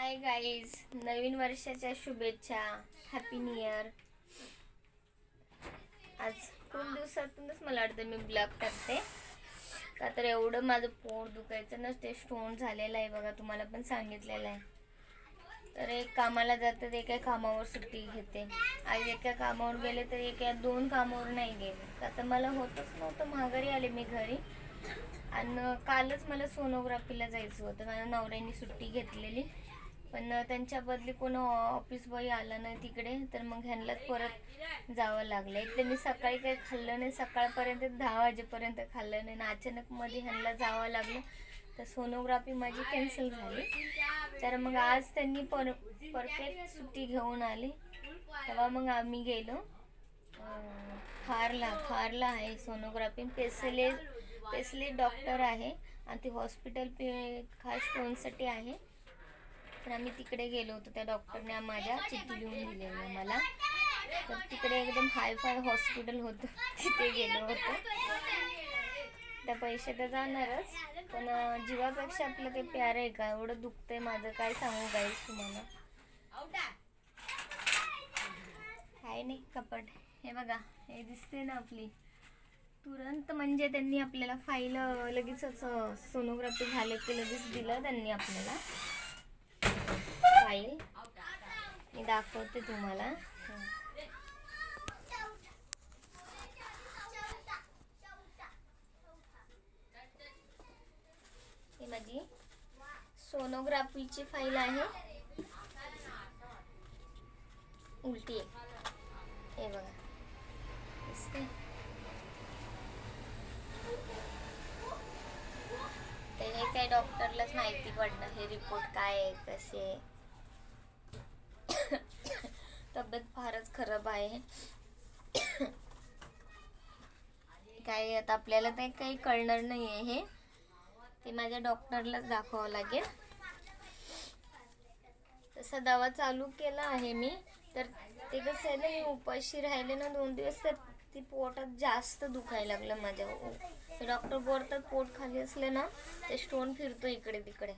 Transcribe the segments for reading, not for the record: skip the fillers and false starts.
Hi guys, नवीन वर्षाच्या शुभेच्छा. Happy new year. आज खूप दिवसातूनच मला वाटतं मी ब्लॉग टाकते का तर एवढं माझं पोट दुखायचं ना, ते स्टोन झालेलं आहे बघा, तुम्हाला पण सांगितलेलं आहे. तर एक कामाला जातं, एका कामावर सुट्टी घेते. आज एका कामावर गेले तर एका 2 कामावर नाही गेले का तर मला होतच नव्हतं. माघारी आले मी घरी आणि कालच मला सोनोग्राफीला जायचं होतं. माझ्या नवऱ्याने सुट्टी घेतलेली, पण त्यांच्या बदली कोण ऑफिस बॉय आला नाही तिकडे, तर मग ह्यांनाच परत जावं लागलं. एक तर मी सकाळी काही खाल्लं नाही, सकाळपर्यंत 10 वाजेपर्यंत खाल्लं नाही, आणि अचानक मध्ये ह्यांना जावं लागलं, तर सोनोग्राफी माझी कॅन्सल झाली. तर मग आज त्यांनी परफेक्ट सुट्टी घेऊन आली, तेव्हा मग आम्ही गेलो खारला आहे सोनोग्राफी. पेसले डॉक्टर आहे आणि ते हॉस्पिटल खास स्टोनसाठी आहे. तर आम्ही तिकडे गेलो होतो. त्या डॉक्टरने माझ्या चिठ्ठी लिहून दिलेली मला. तर तिकडे एकदम हायफाय हॉस्पिटल होतं, तिथे गेलो होतो. त्या पैसे तर जाणारच, पण जीवापेक्षा आपलं ते प्यार आहे का. एवढं दुखतंय माझं, काय सांगू गाईस तुम्हाला. आहे नाही कपड, हे बघा, हे दिसते ना आपली तुरंत. म्हणजे त्यांनी आपल्याला फाईल लगेचच सोनोग्राफी झाले की लगेच दिलं त्यांनी आपल्याला फाईल. मी दाखवते तुम्हाला. ही माझी सोनोग्राफीची फाईल आहे. उलटी आहे, हे बघा दिसते. हे काय डॉक्टरलाच माहिती पडणार हे रिपोर्ट काय आहे, कसे आहे. तब्येत फारच खराब आहे. काय आता आपल्याला ते काही कळणार नाही आहे, हे ते माझ्या डॉक्टरलाच दाखवावं लागेल. तसा दवा चालू केला आहे मी. तर ते कसं आहे ना, मी उपाशी राहिले ना 2 दिवस, तर ती पोटात जास्त दुखायला लागलं माझ्या. डॉक्टर बोलतात पोट खाली असले ना ते स्टोन फिरतो इकडे तिकडे,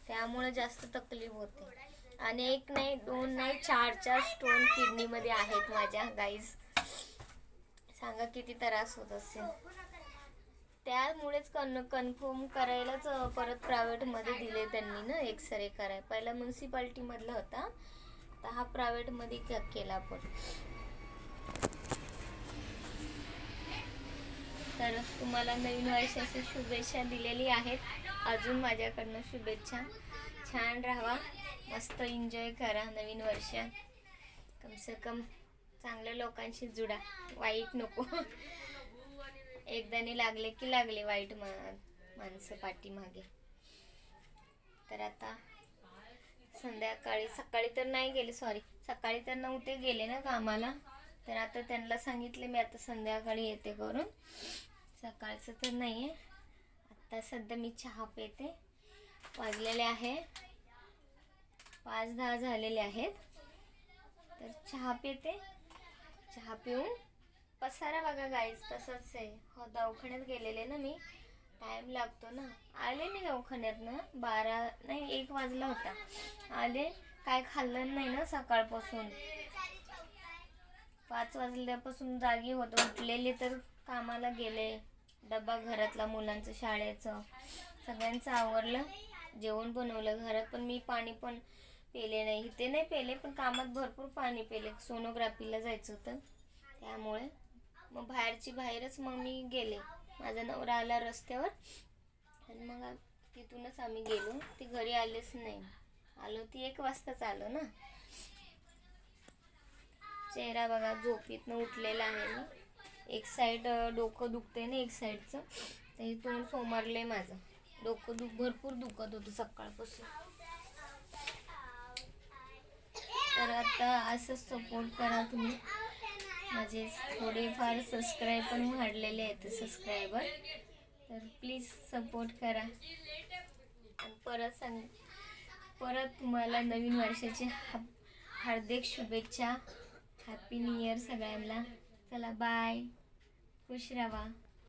त्यामुळे जास्त तकलीफ होते. आणि 1 नाही 2 नाही 4 स्टोन किडनीमध्ये आहेत माझ्या. गाईज सांगा किती त्रास होत असेल. त्यामुळेच कन्फर्म करायलाच परत प्रायव्हेटमध्ये दिले त्यांनी ना एक्सरे करायला. पहिला म्युन्सिपाल्टीमधला होता, तर हा प्रायव्हेटमध्ये केला आपण. तर तुम्हाला नवीन वर्षाची शुभेच्छा दिलेली आहेत. अजून माझ्याकडनं शुभेच्छा. छान राहा, मस्त एन्जॉय करा नवीन वर्ष. कमसे कम चांगल्या लोकांशी जुडा, वाईट नको. एकदाने लागले की लागले वाईट माणसं पाठीमागे. तर आता सकाळी तर नाही गेले, सकाळी तर नव्हते गेले ना कामाला. तर आता त्यांना सांगितले मी आता संध्याकाळी येते करून, सकाळचं तर नाही आहे. आत्ता सध्या मी चहा पिते. वाजलेले आहे 5:10 झालेले आहेत. तर चहा पिते. चहा पिऊन पसारा बघा गाईज तसंच आहे. दवाखान्यात गेलेले ना मी, टाईम लागतो ना. आले मी दवाखान्यातनं 12 नाही 1 वाजला होता. आले, काय खाल्लं नाही ना सकाळपासून. 5 वाजल्यापासून जागी होतं, उठलेले तर कामाला गेले. डबा घरातला, मुलांचं शाळेचं सगळ्यांचं आवरलं. जेवण बनवलं घरात, पण मी पाणी पण पेले नाही. इथे नाही पेले, पण कामात भरपूर पाणी पेले. सोनोग्राफीला जायचं होतं त्यामुळे मग बाहेरच मग मी गेले. माझा नवरा आला रस्त्यावर आणि मग तिथूनच आम्ही गेलो. ती घरी आलेच नाही. आलो ती 1 वाजताच आलो ना. चेहरा बघा, झोपेतनं उठलेला आहे मी. एक साईड डोकं दुखते ना एक साईडचं, तर इथून सोमरले माझं डोकं. भरपूर दुखत होतं सकाळपासून. तर आता असंच सपोर्ट करा तुम्ही. माझे थोडेफार सबस्क्राईब पण वाढलेले आहेत सबस्क्रायबर, तर प्लीज सपोर्ट करा. आणि परत तुम्हाला नवीन वर्षाची हार्दिक शुभेच्छा. हॅपी न्यू इयर सगळ्यांना. चला बाय, खुश राहा.